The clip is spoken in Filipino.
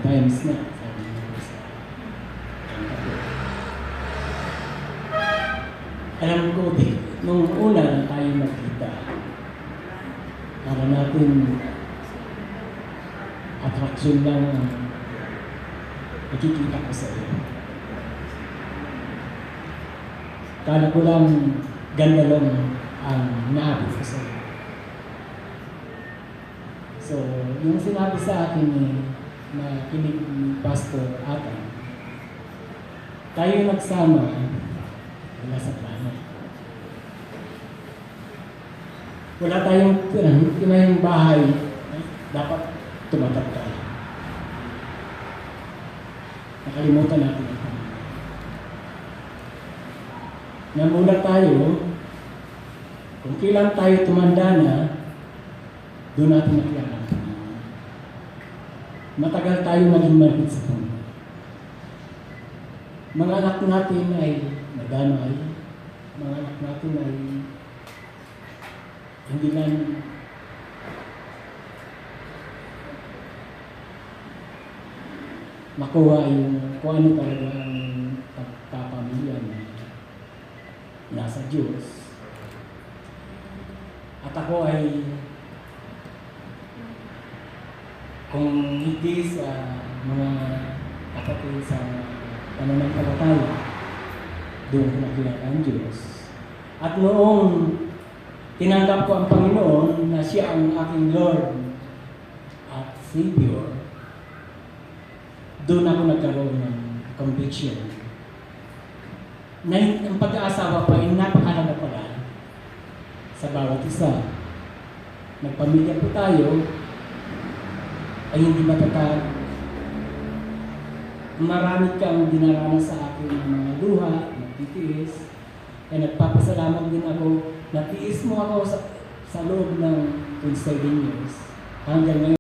times na, sabi niya sa kanta ko. Alam ko din, nung una na tayo magkita, para natin attraction lang ang nakikita ko sa iyo. Kala ko lang ganda lang ang naabot ko sa iyo. So, yung sinabi sa akin na kinig ni Pastor Atan, tayo nagsama, wala sa plano. Wala tayong yung bahay, dapat tumatak tayo. Nakalimutan natin ito. Namula tayo, kung kailan tayo tumanda na, doon natin nakilala. Matagal tayo maging malapit sa Panginoon. Mga anak natin ay nadanay, mga anak natin ay hindi lang makuha yung kung ano talaga ang pagpapamilya na nasa Diyos. At ako ay kung hindi sa mga kapatid sa pananampalataya, doon ko nakilala ang Diyos. At noong tinanggap ko ang Panginoon na siya ang aking Lord at Savior, doon ako nagkaroon ng conviction. Na ang pag-aasawa pa ay napakalaga pala sa bawat isa. Nagpamilya po tayo, ay hindi matatag. Marami kang dinaranas sa akin ng mga luha, nagtitiis. Kaya nagpapasalamat din ako, natiis mo ako sa loob ng 27 years. Hanggang ngayon.